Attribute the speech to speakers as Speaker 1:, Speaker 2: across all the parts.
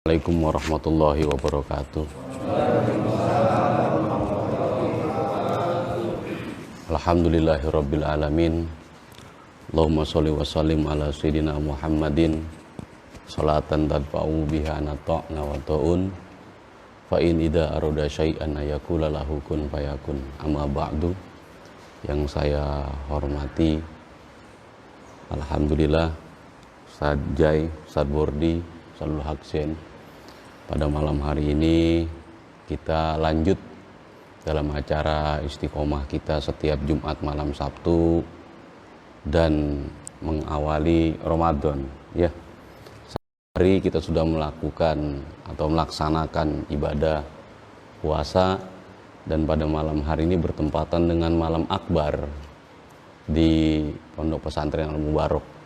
Speaker 1: Assalamualaikum warahmatullahi wabarakatuh. Alhamdulillahirabbil alamin. Allahumma sholli wa sallim ala sayyidina Muhammadin salatan tadfa'u biha nata'na wa ta'un fa in idza arada syai'an ayakula lahu kun fayakun. Amma ba'du. Yang saya hormati, alhamdulillah, Ustaz Jai, Ustaz Bordi, Ustazul Haksen. Pada malam hari ini kita lanjut dalam acara istiqomah kita setiap Jumat malam Sabtu dan mengawali Ramadan, ya. Sehari kita sudah melakukan atau melaksanakan ibadah puasa, dan pada malam hari ini bertempatan dengan malam akbar di Pondok Pesantren Al-Mubarok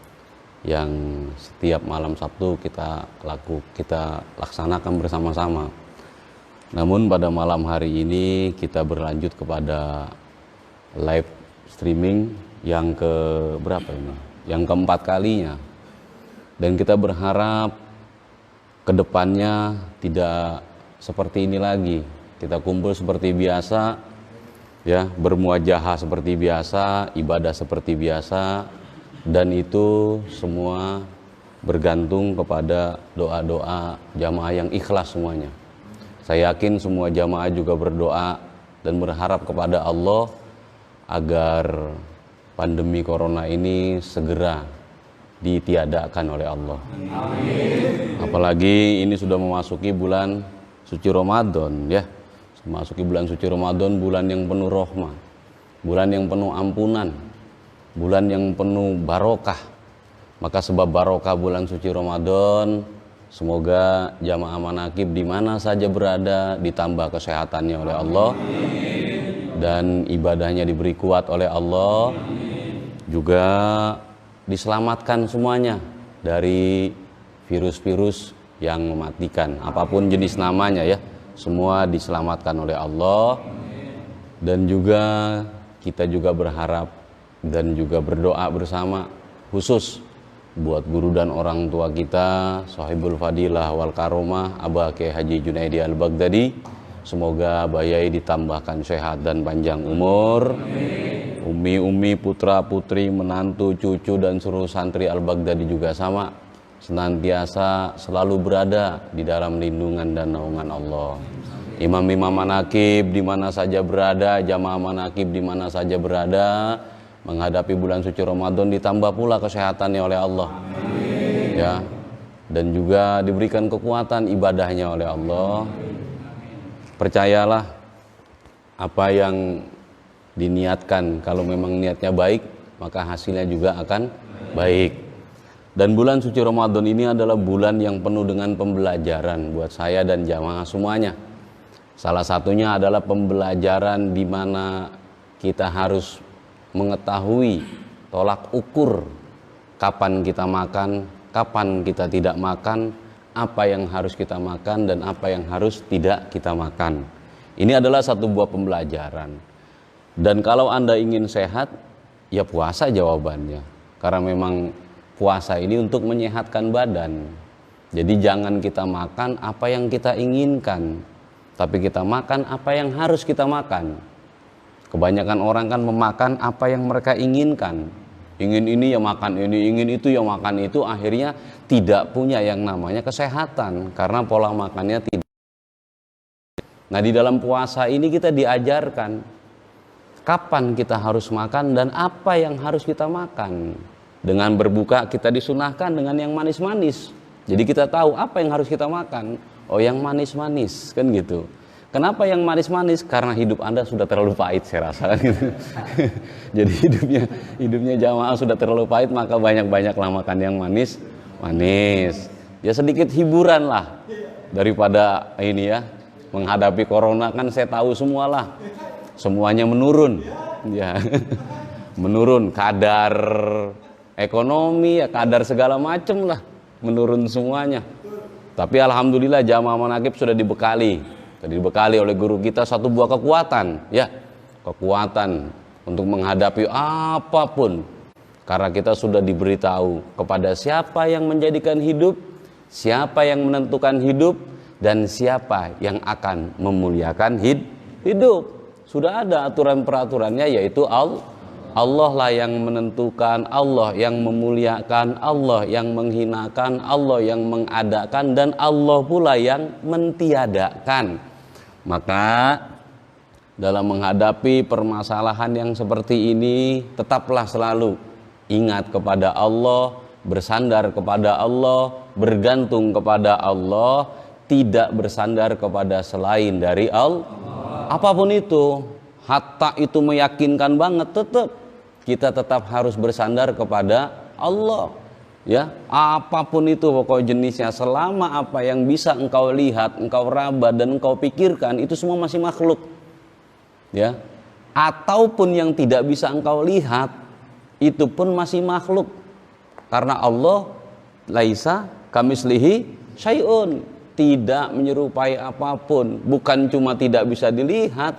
Speaker 1: yang setiap malam Sabtu kita laksanakan bersama-sama. Namun pada malam hari ini kita berlanjut kepada live streaming yang berapa ini? Yang keempat kalinya. Dan kita berharap kedepannya tidak seperti ini lagi. Kita kumpul seperti biasa, ya, bermuajahah seperti biasa, ibadah seperti biasa, dan itu semua bergantung kepada doa-doa jamaah yang ikhlas semuanya. Saya yakin semua jamaah juga berdoa dan berharap kepada Allah agar pandemi corona ini segera ditiadakan oleh Allah. Amin. Apalagi ini sudah memasuki bulan suci Ramadan, ya. Memasuki bulan suci Ramadan, bulan yang penuh rahmah, bulan yang penuh ampunan, bulan yang penuh barokah. Maka sebab barokah bulan suci Ramadan, semoga jamaah manakib di mana saja berada ditambah kesehatannya oleh Allah. Amin. Dan ibadahnya diberi kuat oleh Allah. Amin. Juga diselamatkan semuanya dari virus-virus yang mematikan, apapun jenis namanya, ya. Semua diselamatkan oleh Allah. Dan juga kita juga berharap dan juga berdoa bersama khusus buat guru dan orang tua kita, Sahibul Fadilah wal Karomah Abah Kiai Haji Junaidi Al-Baghdadi. Semoga Bayai ditambahkan sehat dan panjang umur. Umi-umi, putra-putri, menantu, cucu dan seluruh santri Al-Baghdadi juga sama, senantiasa selalu berada di dalam lindungan dan naungan Allah. Imam-imam manakib di mana saja berada, jamaah manakib di mana saja berada, menghadapi bulan suci Ramadan ditambah pula kesehatannya oleh Allah. Amin. Ya. Dan juga diberikan kekuatan ibadahnya oleh Allah. Percayalah, apa yang diniatkan, kalau memang niatnya baik, maka hasilnya juga akan baik. Dan bulan suci Ramadan ini adalah bulan yang penuh dengan pembelajaran buat saya dan jamaah semuanya. Salah satunya adalah pembelajaran di mana kita harus mengetahui tolak ukur kapan kita makan, kapan kita tidak makan, apa yang harus kita makan dan apa yang harus tidak kita makan. Ini adalah satu buah pembelajaran. Dan kalau Anda ingin sehat, ya puasa jawabannya. Karena memang puasa ini untuk menyehatkan badan. Jadi jangan kita makan apa yang kita inginkan, tapi kita makan apa yang harus kita makan. Kebanyakan orang kan memakan apa yang mereka inginkan. Ingin ini ya makan ini, ingin itu ya makan itu, akhirnya tidak punya yang namanya kesehatan karena pola makannya tidak. Nah, di dalam puasa ini kita diajarkan kapan kita harus makan dan apa yang harus kita makan. Dengan berbuka kita disunahkan dengan yang manis-manis. Jadi kita tahu apa yang harus kita makan. Oh, yang manis-manis, kan gitu. Kenapa yang manis-manis? Karena hidup Anda sudah terlalu pahit, saya rasa. Gitu. Jadi hidupnya jamaah sudah terlalu pahit, maka banyak-banyaklah makan yang manis. Ya sedikit hiburan lah daripada ini, ya. Menghadapi corona kan saya tahu semualah. Semuanya menurun. Ya. Menurun kadar ekonomi, ya, kadar segala macam lah, menurun semuanya. Tapi alhamdulillah jamaah manakib sudah dibekali oleh guru kita satu buah kekuatan, ya, kekuatan untuk menghadapi apapun. Karena kita sudah diberitahu kepada siapa yang menjadikan hidup, siapa yang menentukan hidup, dan siapa yang akan memuliakan hidup. Sudah ada aturan peraturannya, yaitu Allah lah yang menentukan, Allah yang memuliakan, Allah yang menghinakan, Allah yang mengadakan, dan Allah pula yang mentiadakan. Maka dalam menghadapi permasalahan yang seperti ini, tetaplah selalu ingat kepada Allah, bersandar kepada Allah, bergantung kepada Allah, tidak bersandar kepada selain dari Allah. Apapun itu, hatta itu meyakinkan banget, kita tetap harus bersandar kepada Allah. Ya, apapun itu pokok jenisnya, selama apa yang bisa engkau lihat, engkau raba, dan engkau pikirkan, itu semua masih makhluk. Ya, ataupun yang tidak bisa engkau lihat, itu pun masih makhluk. Karena Allah laisa kamislihi syai'un, tidak menyerupai apapun. Bukan cuma tidak bisa dilihat,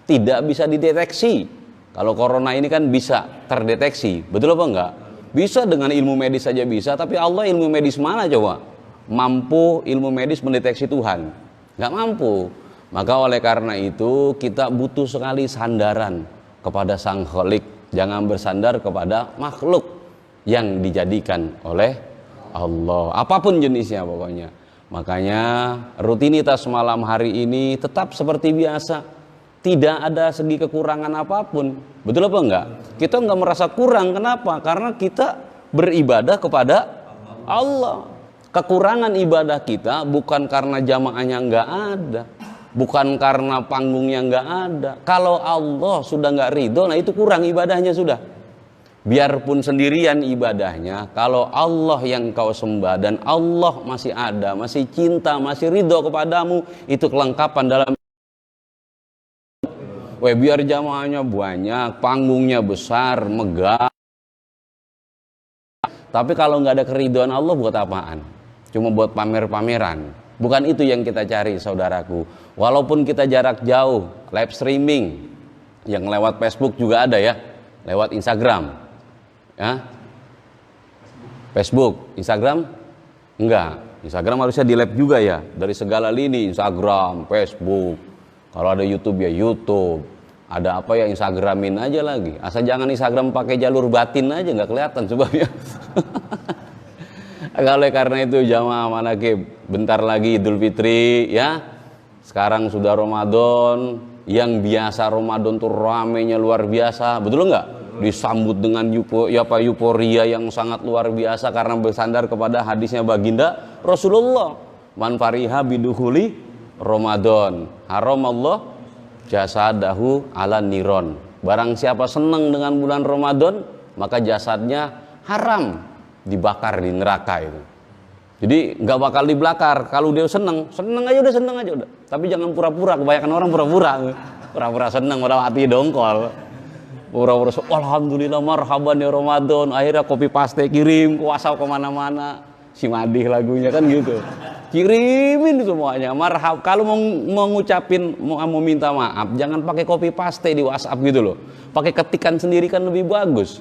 Speaker 1: tidak bisa dideteksi. Kalau corona ini kan bisa terdeteksi, betul apa enggak? Bisa dengan ilmu medis saja bisa, tapi Allah ilmu medis mana coba? Mampu ilmu medis mendeteksi Tuhan? Enggak mampu. Maka oleh karena itu kita butuh sekali sandaran kepada Sang Khalik. Jangan bersandar kepada makhluk yang dijadikan oleh Allah, apapun jenisnya pokoknya. Makanya rutinitas malam hari ini tetap seperti biasa, tidak ada segi kekurangan apapun, betul apa enggak? Kita enggak merasa kurang, kenapa? Karena kita beribadah kepada Allah. Kekurangan ibadah kita bukan karena jamaahnya enggak ada, bukan karena panggungnya enggak ada. Kalau Allah sudah enggak ridho, nah itu kurang ibadahnya sudah. Biarpun sendirian ibadahnya, kalau Allah yang kau sembah dan Allah masih ada, masih cinta, masih ridho kepadamu, itu kelengkapan dalam. Biar jamaahnya banyak, panggungnya besar, megah, tapi kalau nggak ada keridhoan Allah, buat apaan? Cuma buat pamer-pameran. Bukan itu yang kita cari, saudaraku. Walaupun kita jarak jauh, live streaming yang lewat Facebook juga ada ya, lewat Instagram. Ya, Facebook, Instagram enggak. Instagram harusnya di lab juga ya, dari segala lini, Instagram, Facebook. Kalau ada YouTube ya YouTube. Ada apa ya, Instagramin aja lagi. Asal jangan Instagram pakai jalur batin aja, nggak kelihatan sebabnya. Oleh karena itu jamaah manakib, bentar lagi Idul Fitri ya. Sekarang sudah Ramadan, yang biasa Ramadan tuh ramenya luar biasa, betul enggak? Disambut dengan euforia yang sangat luar biasa karena bersandar kepada hadisnya baginda Rasulullah, man fariha bidukhuli Ramadan haramallah jasadahu ala niron. Barang siapa senang dengan bulan Ramadan, maka jasadnya haram dibakar di neraka itu. Jadi nggak bakal dibakar. Kalau dia senang aja udah. Tapi jangan pura-pura, kebanyakan orang pura-pura senang pada hati dongkol. Pura-pura, alhamdulillah marhaban ya Ramadan, akhirnya copy paste kirim ke WhatsApp kemana-mana, si Madih lagunya kan gitu, kirimin semuanya marhab. Kalau mau ngucapin, mau minta maaf, jangan pakai copy paste di WhatsApp gitu loh, pakai ketikan sendiri kan lebih bagus.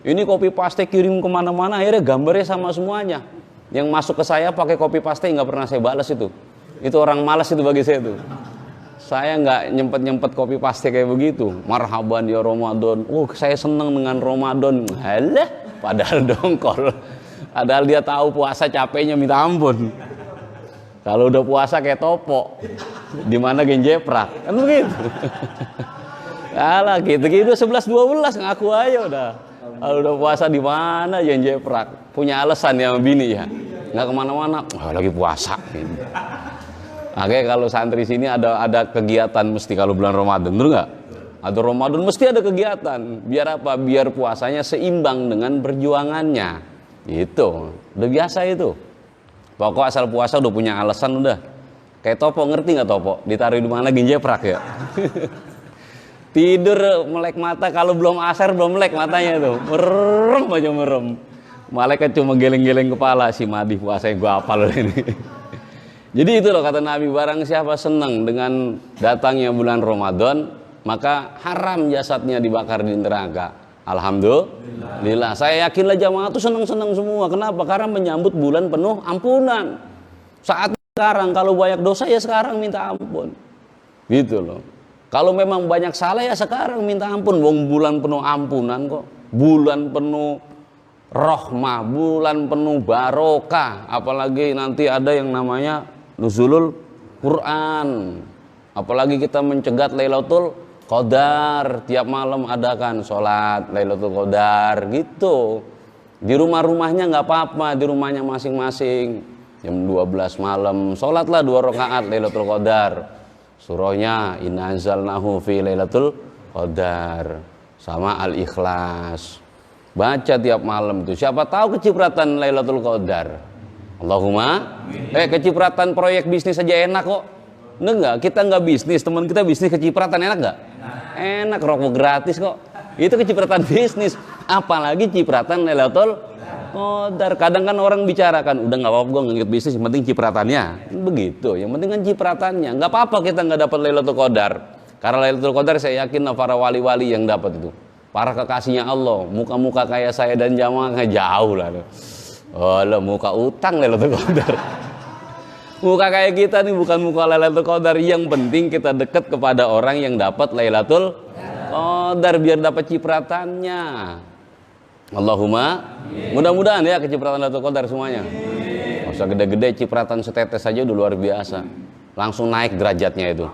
Speaker 1: Ini copy paste kirim kemana-mana, akhirnya gambarnya sama semuanya. Yang masuk ke saya pakai copy paste nggak pernah saya balas itu orang malas itu bagi saya itu. Saya nggak nyempet copy paste kayak begitu. Marhaban ya Ramadan. Saya senang dengan Ramadan. Halah, padahal dongkol. Padahal dia tahu puasa capeknya minta ampun. Kalau udah puasa kayak topo, di mana genjeprak, kan begitu. Alah gitu 11-12 ngaku aja udah. Kalau udah puasa di mana genjeprak? Punya alasan ya sama bini ya. Nggak kemana-mana. Lagi puasa. Gitu. Oke, kalau santri sini ada kegiatan mesti kalau bulan Ramadan, betul nggak? Ada Ramadan mesti ada kegiatan. Biar apa? Biar puasanya seimbang dengan perjuangannya. Itu udah biasa itu. Pokok asal puasa udah punya alasan udah. Kayak topo, ngerti nggak topo? Ditaruh di mana ginjeprak ya? Tidur melek mata, kalau belum asar belum melek matanya itu. Merem aja merem. Malaikat cuma geleng-geleng kepala, si Madih puasanya gua hafal ini. Jadi itu loh kata Nabi, barang siapa senang dengan datangnya bulan Ramadan, maka haram jasadnya dibakar di neraka. Alhamdulillah. Saya yakinlah jamaah itu senang-senang semua. Kenapa? Karena menyambut bulan penuh ampunan. Saat sekarang kalau banyak dosa ya sekarang minta ampun. Gitu loh. Kalau memang banyak salah ya sekarang minta ampun. Wong bulan penuh ampunan kok. Bulan penuh rahmah, bulan penuh barokah. Apalagi nanti ada yang namanya nuzulul Quran. Apalagi kita mencegat Lailatul Qadar. Tiap malam adakan sholat Lailatul Qadar gitu. Di rumah-rumahnya nggak apa-apa, di rumahnya masing-masing. Jam 12 malam sholatlah 2 rakaat Lailatul Qadar. Surahnya Inna anzalnahu fi Lailatul Qadar sama Al-Ikhlas. Baca tiap malam itu. Siapa tahu kecipratan Lailatul Qadar. Allahumma. Kecipratan proyek bisnis saja enak kok. Enggak, kita enggak bisnis, teman kita bisnis kecipratan enak enggak? Enak, rokok gratis kok. Itu kecipratan bisnis. Apalagi cipratan Lailatul Qadar. Kadang kan orang bicarakan, udah nggak apa-apa gue ngikut bisnis, yang penting cipratannya. Begitu, yang penting kan cipratannya. Nggak apa-apa kita nggak dapat Lailatul Qadar. Karena Lailatul Qadar saya yakin para wali-wali yang dapat itu, para kekasihnya Allah. Muka-muka kayak saya dan jamaah jauh lah. Oh lo muka utang Lailatul Qadar. Muka kayak kita nih bukan muka Lailatul Qadar. Yang penting kita dekat kepada orang yang dapat Lailatul Qadar biar dapat cipratannya. Allahumma. Mudah-mudahan ya kecipratan Lailatul Qadar semuanya. Nggak usah gede-gede, cipratan setetes saja udah luar biasa. Langsung naik derajatnya itu.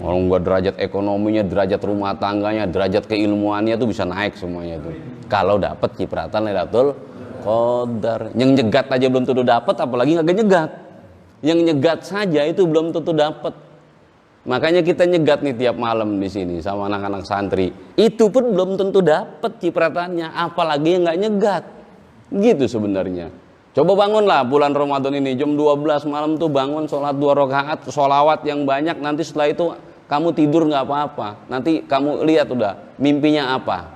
Speaker 1: Orang gua derajat ekonominya, derajat rumah tangganya, derajat keilmuannya tuh bisa naik semuanya tuh. Kalau dapat cipratan Lailatul Qadar. Yang nyegat aja belum tentu dapat, apalagi nggak nyegat. Yang nyegat saja itu belum tentu dapat. Makanya kita nyegat nih tiap malam di sini sama anak-anak santri. Itu pun belum tentu dapat cipratannya, apalagi yang nggak nyegat. Gitu sebenarnya. Coba bangunlah bulan Ramadan ini jam 12 malam tuh bangun sholat 2 rakaat, sholawat yang banyak. Nanti setelah itu kamu tidur nggak apa-apa. Nanti kamu lihat udah mimpinya apa.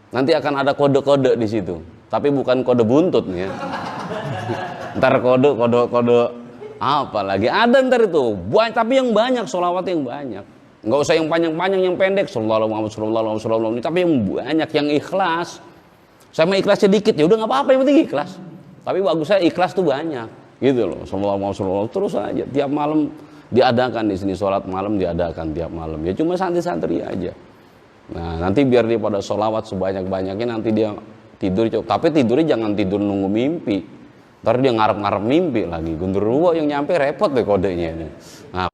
Speaker 1: Nanti akan ada kode-kode di situ. Tapi bukan kode buntut nih ya. Ntar kode apa lagi ada ntar itu banyak, tapi yang banyak sholawat yang banyak, nggak usah yang panjang-panjang, yang pendek sallallahu alaihi wasallam, tapi yang banyak, yang ikhlas. Sama ikhlasnya dikit ya udah nggak apa-apa, yang penting ikhlas. Tapi bagusnya ikhlas tuh banyak gitu loh. Sallallahu alaihi wasallam terus aja tiap malam diadakan di sini, sholat malam diadakan tiap malam ya, cuma santri-santri aja. Nah nanti biar dia pada sholawat sebanyak-banyaknya, nanti dia tidur, tapi tidurnya jangan tidur nunggu mimpi. Ntar dia ngarep-ngarep mimpi lagi, gundurwo yang nyampe repot deh kodenya ini. Nah,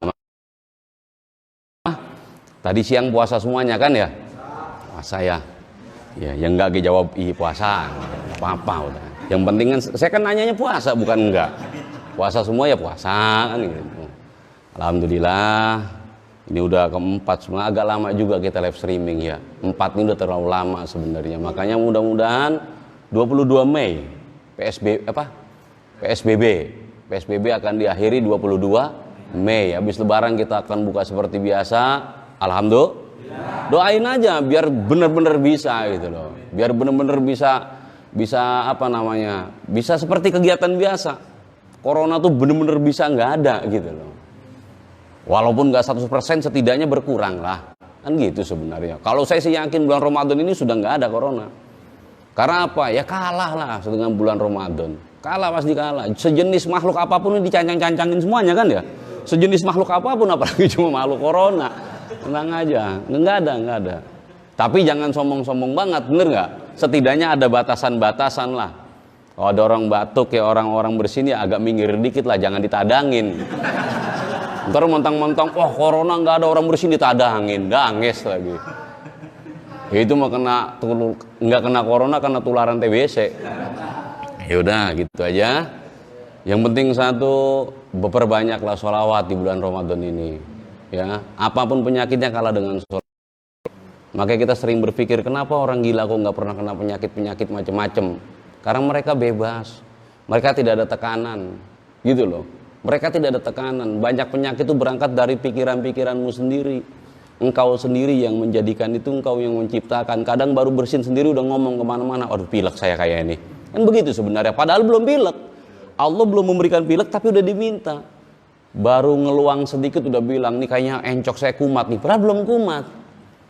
Speaker 1: tadi siang puasa semuanya kan ya? Puasa ya. Ya, yang enggak dijawab puasa, apa-apa udah. Yang penting kan saya kan nanyanya puasa bukan enggak. Puasa semua ya puasa kan gitu. Alhamdulillah. Ini udah keempat, sebenarnya agak lama juga kita live streaming ya. 4 ini udah terlalu lama sebenarnya. Makanya mudah-mudahan 22 Mei PSBB akan diakhiri 22 Mei. Habis lebaran kita akan buka seperti biasa. Alhamdulillah. Doain aja biar benar-benar bisa gitu loh. Biar benar-benar bisa apa namanya? Bisa seperti kegiatan biasa. Corona tuh benar-benar bisa nggak ada gitu loh. Walaupun nggak 100% setidaknya berkurang lah. Kan gitu sebenarnya. Kalau saya sih yakin bulan Ramadan ini sudah nggak ada corona. Karena apa? Ya kalah lah dengan bulan Ramadan. Kalah pasti kalah. Sejenis makhluk apapun ini dicancang-cancangin semuanya kan ya. Sejenis makhluk apapun, apalagi cuma makhluk corona. Tenang aja, nggak ada. Tapi jangan sombong-sombong banget, bener nggak? Setidaknya ada batasan-batasan lah. Kalau ada orang batuk ya orang-orang bersini ya agak minggir dikit lah, jangan ditadangin. Ntar mentang-mentang, wah corona nggak ada orang bersini ditadangin, danges lagi. Itu mah nggak kena corona karena tularan TBC. Ya udah gitu aja. Yang penting satu, beperbanyaklah sholawat di bulan Ramadan ini. Ya, apapun penyakitnya kalah dengan sholawat. Makanya kita sering berpikir kenapa orang gila kok nggak pernah kena penyakit macam-macam. Karena mereka bebas, mereka tidak ada tekanan, gitu loh. Mereka tidak ada tekanan. Banyak penyakit itu berangkat dari pikiran-pikiranmu sendiri. Engkau sendiri yang menjadikan itu, engkau yang menciptakan. Kadang baru bersin sendiri udah ngomong kemana-mana, aduh pilek saya kayak ini. Kan begitu sebenarnya, padahal belum pilek. Allah belum memberikan pilek tapi udah diminta. Baru ngeluang sedikit udah bilang, nih kayaknya encok saya kumat nih, padahal belum kumat.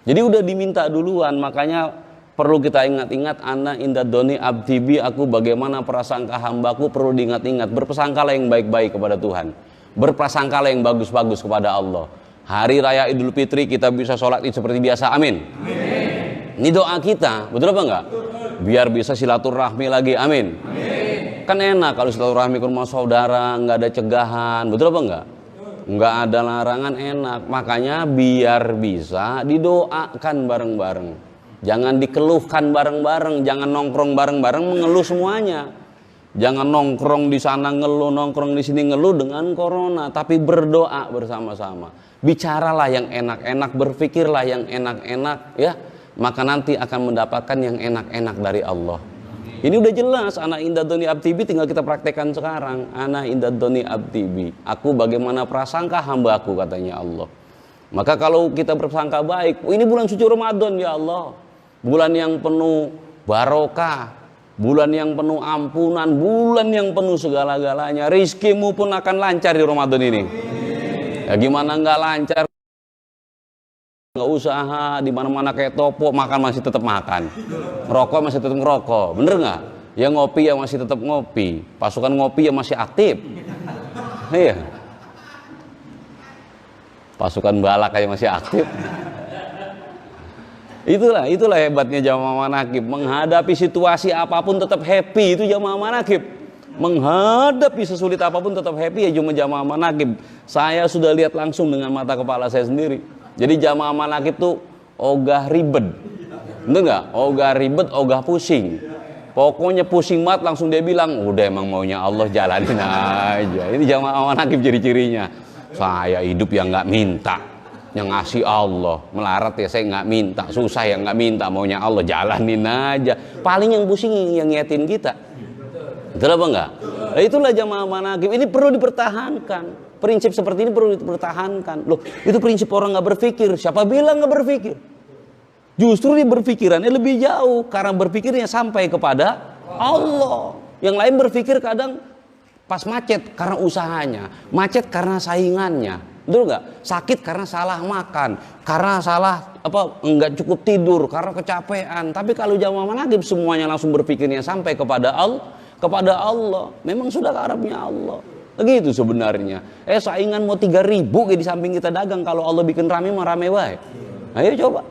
Speaker 1: Jadi udah diminta duluan, makanya perlu kita ingat-ingat, ana inda doni abdibi, aku bagaimana prasangka hambaku, perlu diingat-ingat. Berprasangkalah yang baik-baik kepada Tuhan, berprasangkalah yang bagus-bagus kepada Allah. Hari raya Idul Fitri kita bisa sholat Id seperti biasa, amin. Ini doa kita, betul apa enggak? Biar bisa silaturahmi lagi, amin. Kan enak kalau silaturahmi ke rumah saudara, nggak ada cegahan, betul apa enggak? Nggak ada larangan, enak. Makanya biar bisa didoakan bareng-bareng, jangan dikeluhkan bareng-bareng, jangan nongkrong bareng-bareng mengeluh semuanya. Jangan nongkrong di sana ngeluh, nongkrong di sini ngeluh dengan corona, tapi berdoa bersama-sama. Bicaralah yang enak-enak, berpikirlah yang enak-enak, ya. Maka nanti akan mendapatkan yang enak-enak dari Allah. Ini udah jelas, ana inda doni abdibi, tinggal kita praktekkan sekarang. Ana inda doni abdibi, aku bagaimana prasangka hambaku, katanya Allah. Maka kalau kita bersangka baik, ini bulan suci Ramadan ya Allah, bulan yang penuh barokah, bulan yang penuh ampunan, bulan yang penuh segala-galanya. Rizkimu pun akan lancar di Ramadan ini. Ya gimana nggak lancar? Nggak usaha, di mana-mana kayak topo, makan masih tetap makan, rokok masih tetap ngerokok, bener nggak? Ya ngopi ya masih tetap ngopi, pasukan ngopi ya masih aktif, iya. Pasukan balak kayak masih aktif. Itulah hebatnya jamaah manakib, menghadapi situasi apapun tetap happy, itu jamaah manakib. Menghadapi sesulit apapun tetap happy, ya cuma jamaah manakib. Saya sudah lihat langsung dengan mata kepala saya sendiri. Jadi jamaah manakib tuh ogah ribet, bener nggak? Ogah ribet, ogah pusing. Pokoknya pusing banget, langsung dia bilang, udah emang maunya Allah, jalanin aja. Ini jamaah manakib ciri-cirinya. Saya hidup yang nggak minta, yang ngasih Allah. Melarat ya saya nggak minta, susah ya nggak minta, maunya Allah, jalanin aja. Paling yang pusing yang ngiyatin kita. Betul apa enggak? Nah, itulah jamaah manakib. Ini perlu dipertahankan. Prinsip seperti ini perlu dipertahankan. Loh, itu prinsip orang nggak berpikir. Siapa bilang nggak berpikir? Justru dia berpikirannya lebih jauh, karena berpikirnya sampai kepada Allah. Yang lain berpikir kadang pas macet karena usahanya, macet karena saingannya, betul nggak? Sakit karena salah makan, karena salah enggak cukup tidur, karena kecapean. Tapi kalau jamaah manakib semuanya langsung berpikirnya sampai kepada Allah. Memang sudah karepnya Allah. Begitu sebenarnya. Saingan mau 3.000 di samping kita dagang, kalau Allah bikin rame mah rame wae. Ayo coba.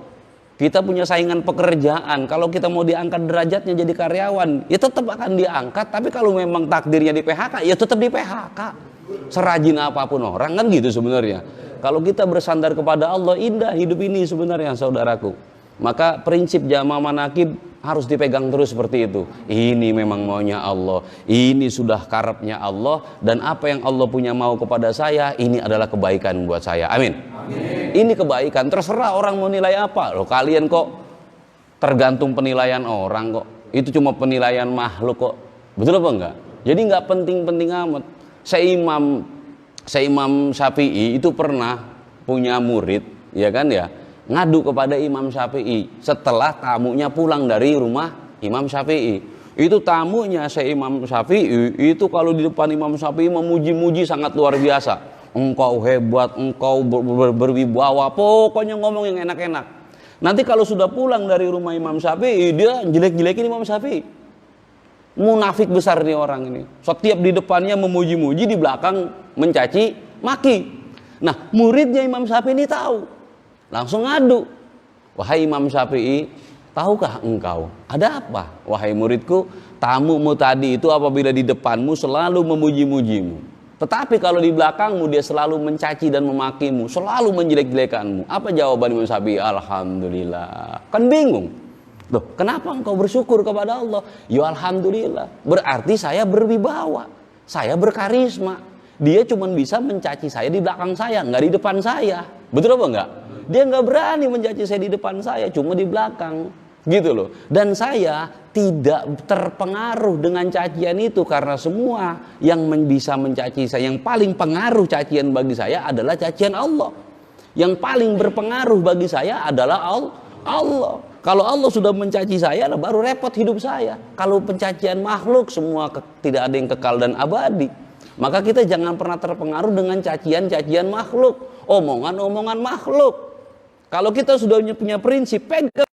Speaker 1: Kita punya saingan pekerjaan, kalau kita mau diangkat derajatnya jadi karyawan, ya tetap akan diangkat. Tapi kalau memang takdirnya di PHK, ya tetap di PHK. Serajin apapun orang, kan gitu sebenarnya. Kalau kita bersandar kepada Allah, indah hidup ini sebenarnya, saudaraku. Maka prinsip jamaah manakib harus dipegang terus seperti itu. Ini memang maunya Allah, ini sudah karepnya Allah, dan apa yang Allah punya mau kepada saya, ini adalah kebaikan buat saya. Amin. Ini kebaikan, terserah orang mau nilai apa. Loh, kalian kok tergantung penilaian orang kok. Itu cuma penilaian makhluk kok. Betul apa enggak? Jadi enggak penting-penting amat. Seimam Syafi'i itu pernah punya murid, ya kan ya, ngadu kepada Imam Syafi'i setelah tamunya pulang dari rumah Imam Syafi'i. Itu tamunya Imam Syafi'i itu kalau di depan Imam Syafi'i memuji-muji sangat luar biasa. Engkau hebat, engkau berwibawa, pokoknya ngomong yang enak-enak. Nanti kalau sudah pulang dari rumah Imam Syafi'i, dia jelek-jelekin Imam Syafi'i. Munafik besar nih orang ini. Setiap di depannya memuji-muji, di belakang mencaci maki. Nah, muridnya Imam Syafi'i ini tahu. Langsung ngadu. Wahai Imam Syafi'i, tahukah engkau ada apa? Wahai muridku, tamumu tadi itu apabila di depanmu selalu memuji-mujimu, tetapi kalau di belakangmu dia selalu mencaci dan memakimu, selalu menjelek-jelekanmu. Apa jawaban Imam Syafi'i? Alhamdulillah. Kan bingung. Loh, kenapa engkau bersyukur kepada Allah? Ya alhamdulillah. Berarti saya berwibawa, saya berkarisma. Dia cuma bisa mencaci saya di belakang saya, nggak di depan saya. Betul apa enggak? Dia nggak berani mencaci saya di depan saya, cuma di belakang, gitu loh. Dan saya tidak terpengaruh dengan cacian itu, karena semua yang bisa mencaci saya, yang paling pengaruh cacian bagi saya adalah cacian Allah. Yang paling berpengaruh bagi saya adalah Allah. Kalau Allah sudah mencaci saya, baru repot hidup saya. Kalau pencacian makhluk, semua tidak ada yang kekal dan abadi. Maka kita jangan pernah terpengaruh dengan cacian-cacian makhluk, omongan-omongan makhluk. Kalau kita sudah punya prinsip, pegang.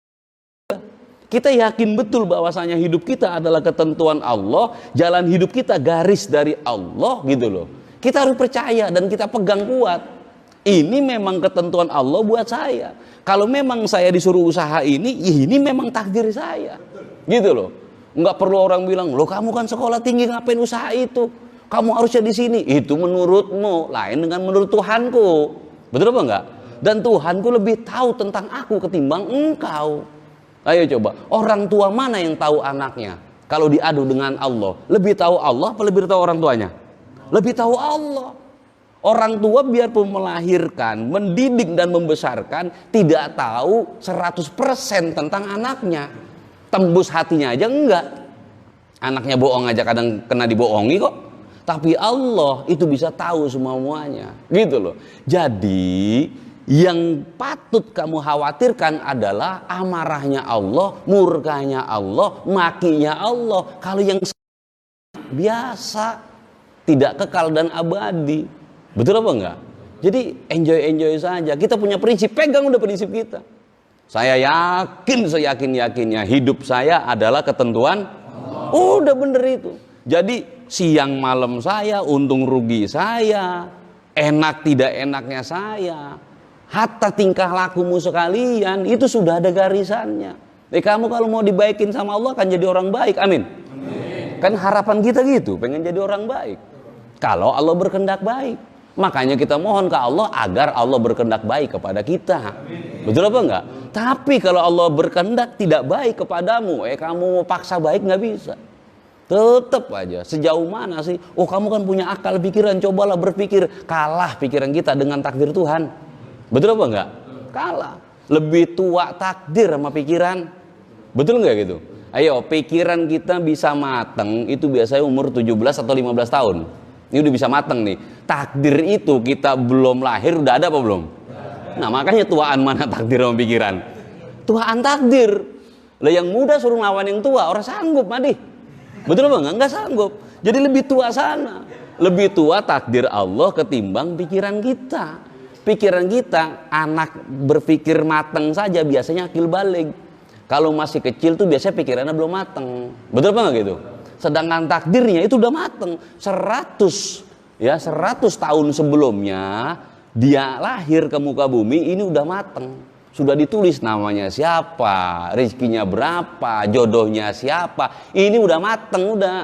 Speaker 1: Kita yakin betul bahwasanya hidup kita adalah ketentuan Allah, jalan hidup kita garis dari Allah gitu loh. Kita harus percaya dan kita pegang kuat. Ini memang ketentuan Allah buat saya. Kalau memang saya disuruh usaha ini memang takdir saya. Gitu loh. Enggak perlu orang bilang, "Loh kamu kan sekolah tinggi ngapain usaha itu? Kamu harusnya di sini." Itu menurutmu, lain dengan menurut Tuhanku. Betul apa enggak? Dan Tuhanku lebih tahu tentang aku ketimbang engkau. Ayo coba, orang tua mana yang tahu anaknya? Kalau diadu dengan Allah, lebih tahu Allah apa lebih tahu orang tuanya? Lebih tahu Allah. Orang tua biarpun melahirkan, mendidik dan membesarkan, tidak tahu 100% tentang anaknya. Tembus hatinya aja enggak. Anaknya bohong aja kadang kena dibohongi kok. Tapi Allah itu bisa tahu semuanya. Gitu loh. Jadi yang patut kamu khawatirkan adalah amarahnya Allah, murkanya Allah, makinya Allah. Kalau yang biasa, tidak kekal dan abadi. Betul apa enggak? Jadi enjoy saja. Kita punya prinsip, pegang udah prinsip kita. Saya yakin, seyakin-yakinnya hidup saya adalah ketentuan Allah. Udah bener itu. Jadi siang malam saya, untung rugi saya, enak tidak enaknya saya, hatta tingkah lakumu sekalian itu sudah ada garisannya. Kamu kalau mau dibaikin sama Allah kan jadi orang baik, amin. Kan harapan kita gitu, pengen jadi orang baik. Kalau Allah berkehendak baik, makanya kita mohon ke Allah agar Allah berkehendak baik kepada kita. Betul apa enggak? Tapi kalau Allah berkehendak tidak baik kepadamu, kamu mau paksa baik nggak bisa. Tetap aja, sejauh mana sih? Oh kamu kan punya akal pikiran, cobalah berpikir. Kalah pikiran kita dengan takdir Tuhan. Betul apa enggak? Kalah. Lebih tua takdir sama pikiran. Betul enggak gitu? Ayo, pikiran kita bisa mateng itu biasanya umur 17 atau 15 tahun. Ini udah bisa mateng nih. Takdir itu kita belum lahir udah ada apa belum? Nah makanya tuaan mana takdir sama pikiran? Tuaan takdir. Lah yang muda suruh lawan yang tua, orang sanggup madi. Betul apa enggak? Enggak sanggup. Jadi lebih tua sana. Lebih tua takdir Allah ketimbang pikiran kita. Pikiran kita, anak berpikir mateng saja biasanya akil balik. Kalau masih kecil tuh biasanya pikirannya belum mateng. Betul apa enggak gitu? Sedangkan takdirnya itu udah mateng. 100 tahun sebelumnya dia lahir ke muka bumi ini udah mateng. Sudah ditulis namanya siapa, rezekinya berapa, jodohnya siapa. Ini udah mateng udah.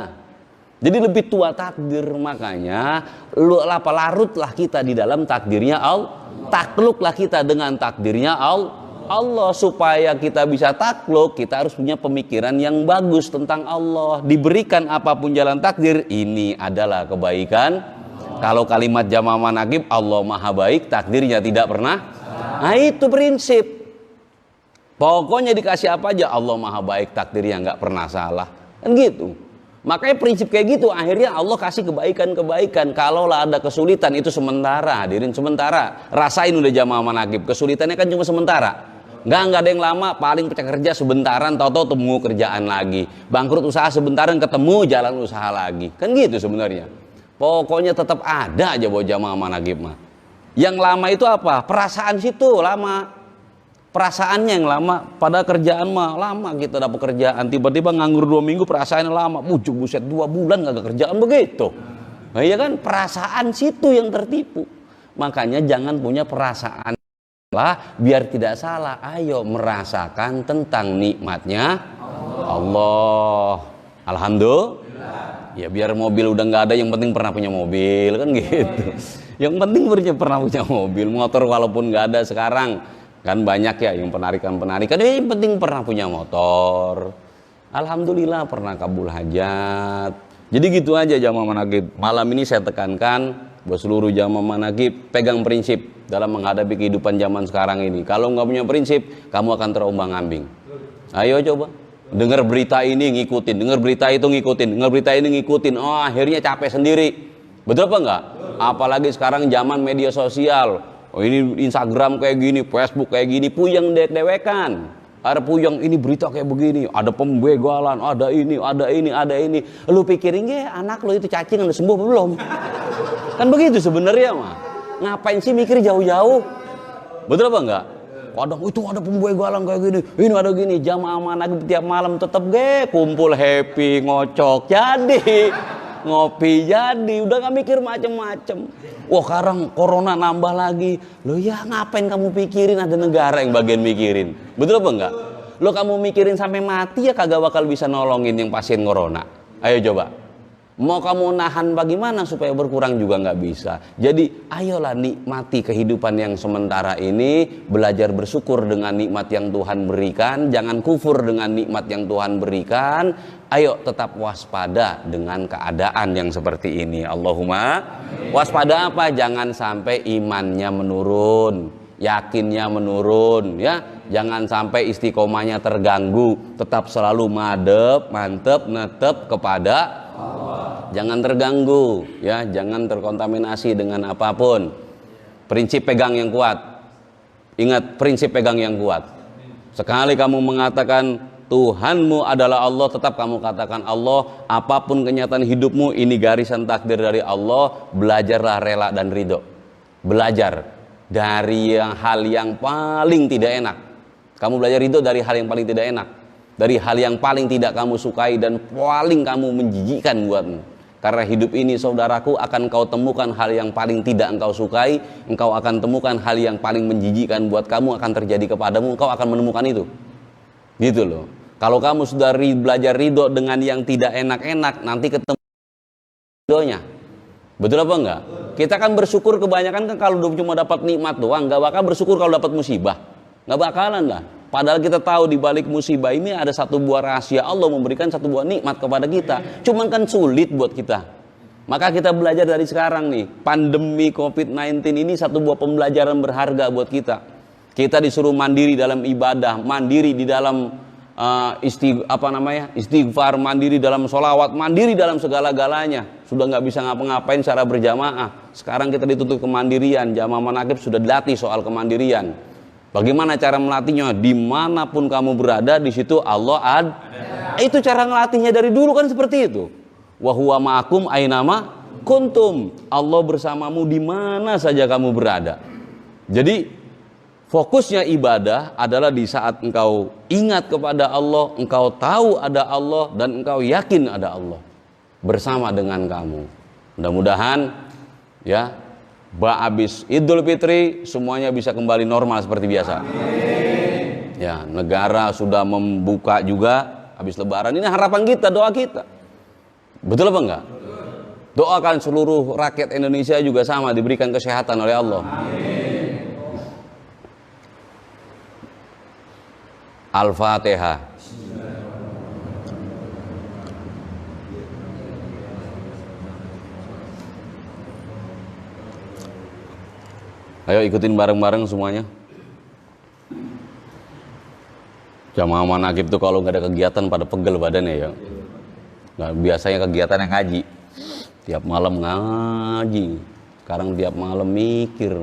Speaker 1: Jadi lebih tua takdir, makanya larutlah kita di dalam takdirnya Allah. Takluklah kita dengan takdirnya Allah. Supaya kita bisa takluk, kita harus punya pemikiran yang bagus tentang Allah. Diberikan apapun jalan takdir, ini adalah kebaikan. Kalau kalimat jamaah manaqib, Allah maha baik, takdirnya tidak pernah. Nah itu prinsip. Pokoknya dikasih apa aja, Allah maha baik, takdirnya nggak pernah salah. Kan gitu. Makanya prinsip kayak gitu, akhirnya Allah kasih kebaikan-kebaikan. Kalaulah ada kesulitan itu sementara, hadirin sementara. Rasain udah jamaah manaqib, kesulitannya kan cuma sementara. Nggak ada yang lama, paling pecah kerja sebentaran, tahu-tahu temu kerjaan lagi. Bangkrut usaha sebentaran, ketemu jalan usaha lagi. Kan gitu sebenarnya. Pokoknya tetap ada aja buat jamaah manaqib mah. Yang lama itu apa? Perasaan situ lama. Perasaannya yang lama. Pada kerjaan mah lama kita dapat kerjaan. Tiba-tiba nganggur 2 minggu perasaannya lama. Buset 2 bulan gak ada kerjaan begitu. Nah iya kan perasaan situ yang tertipu. Makanya jangan punya perasaan lah biar tidak salah. Ayo merasakan tentang nikmatnya Allah. Alhamdulillah. Ya biar mobil udah nggak ada, yang penting pernah punya mobil kan gitu. Yang penting pernah punya mobil, motor walaupun nggak ada sekarang kan banyak ya yang penarikan. Yang penting pernah punya motor. Alhamdulillah pernah kabul hajat. Jadi gitu aja jamaah manaqib. Malam ini saya tekankan buat seluruh jamaah manaqib, pegang prinsip dalam menghadapi kehidupan zaman sekarang ini. Kalau nggak punya prinsip, kamu akan terombang-ambing. Ayo coba. Dengar berita ini ngikutin, dengar berita itu ngikutin, dengar berita ini ngikutin. Oh, akhirnya capek sendiri. Betul apa enggak? Apalagi sekarang zaman media sosial. Oh, ini Instagram kayak gini, Facebook kayak gini, puyeng dewek-dewekan. Ada puyeng ini berita kayak begini, ada pembegalan, ada ini. Lu pikirin ya anak lu itu cacing udah sembuh belum? Kan begitu sebenarnya mah. Ngapain sih mikir jauh-jauh? Betul apa enggak? Kadang itu ada pembuai galang kayak gini, ini ada gini, jamaah manakib tiap malam tetap kumpul happy, ngocok, jadi ngopi, jadi udah nggak mikir macem-macem. Wah sekarang corona nambah lagi, lo ya ngapain kamu pikirin, ada negara yang bagian mikirin, betul apa enggak? Lo kamu mikirin sampai mati ya kagak bakal bisa nolongin yang pasien corona. Ayo coba. Mau kamu nahan bagaimana supaya berkurang juga nggak bisa. Jadi ayolah nikmati kehidupan yang sementara ini, belajar bersyukur dengan nikmat yang Tuhan berikan, jangan kufur dengan nikmat yang Tuhan berikan. Ayo tetap waspada dengan keadaan yang seperti ini. Allahumma waspada apa? Jangan sampai imannya menurun, yakinnya menurun, ya. Jangan sampai istiqomahnya terganggu, tetap selalu madep, mantep, netep kepada Allah. Jangan terganggu, ya, jangan terkontaminasi dengan apapun. Prinsip pegang yang kuat. Ingat, prinsip pegang yang kuat. Sekali kamu mengatakan Tuhanmu adalah Allah, tetap kamu katakan Allah. Apapun kenyataan hidupmu, ini garisan takdir dari Allah. Belajarlah rela dan ridho. Belajar dari hal yang paling tidak enak. Kamu belajar ridho dari hal yang paling tidak enak, dari hal yang paling tidak kamu sukai dan paling kamu menjijikkan buatmu. Karena hidup ini saudaraku akan kau temukan hal yang paling tidak engkau sukai, engkau akan temukan hal yang paling menjijikkan buat kamu akan terjadi kepadamu, engkau akan menemukan itu. Gitu loh. Kalau kamu sudah belajar ridho dengan yang tidak enak-enak, nanti ketemu ridhonya. Betul apa enggak? Kita kan bersyukur kebanyakan kan kalau cuma dapat nikmat doang, enggak bakal bersyukur kalau dapat musibah. Nggak bakalan lah. Padahal kita tahu di balik musibah ini ada satu buah rahasia, Allah memberikan satu buah nikmat kepada kita. Cuman kan sulit buat kita. Maka kita belajar dari sekarang nih. Pandemi COVID-19 ini satu buah pembelajaran berharga buat kita. Kita disuruh mandiri dalam ibadah, mandiri di dalam istighfar, mandiri dalam sholawat, mandiri dalam segala-galanya. Sudah nggak bisa ngapa-ngapain secara berjamaah. Sekarang kita dituntut kemandirian. Jamaah manaqib sudah dilatih soal kemandirian. Bagaimana cara melatihnya? Dimanapun kamu berada, di situ Allah ada. Itu cara ngelatihnya dari dulu kan seperti itu. Wa huwa ma'akum ainama kuntum. Allah bersamamu di mana saja kamu berada. Jadi fokusnya ibadah adalah di saat engkau ingat kepada Allah, engkau tahu ada Allah dan engkau yakin ada Allah bersama dengan kamu. Mudah-mudahan ya, habis Idul Fitri semuanya bisa kembali normal seperti biasa. Amin. Ya, negara sudah membuka juga habis Lebaran. Ini harapan kita, doa kita. Betul apa enggak? Betul. Doakan seluruh rakyat Indonesia juga sama diberikan kesehatan oleh Allah. Amin. Al-Fatihah. Ayo ikutin bareng-bareng semuanya. Jamaah manaqib tuh kalau nggak ada kegiatan pada pegel badannya ya. Nggak, biasanya kegiatannya ngaji. Tiap malam ngaji. Sekarang tiap malam mikir.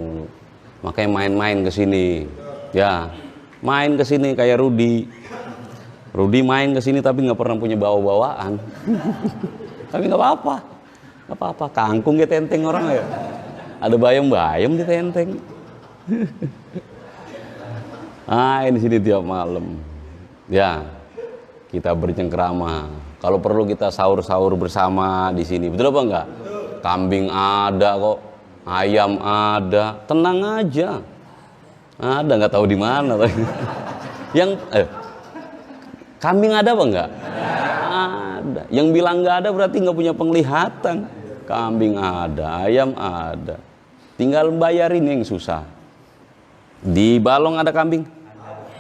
Speaker 1: Makanya main-main ke sini. Ya, main ke sini kayak Rudi. Rudi main ke sini tapi nggak pernah punya bawa-bawaan. Tapi nggak apa-apa. Nggak apa-apa. Kangkung gitu enteng orang ya. Ada bayam-bayam di tenteng. Ini sini tiap malam. Ya, kita bercengkrama. Kalau perlu kita sahur-sahur bersama di sini. Betul apa enggak? Kambing ada kok, ayam ada. Tenang aja. Ada nggak tahu di mana. Yang kambing ada apa enggak? Ada. Yang bilang nggak ada berarti nggak punya penglihatan. Kambing ada, ayam ada. Tinggal bayarin yang susah. Di Balong ada kambing?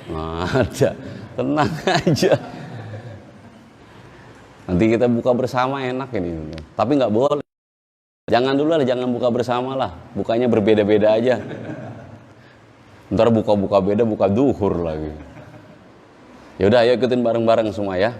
Speaker 1: Ada. Tenang aja. Nanti kita buka bersama enak ini. Tapi nggak boleh. Jangan dulu lah, jangan buka bersama lah. Bukanya berbeda-beda aja. Ntar buka-buka beda, buka duhur lagi. Ya udah, ayo ikutin bareng-bareng semua ya.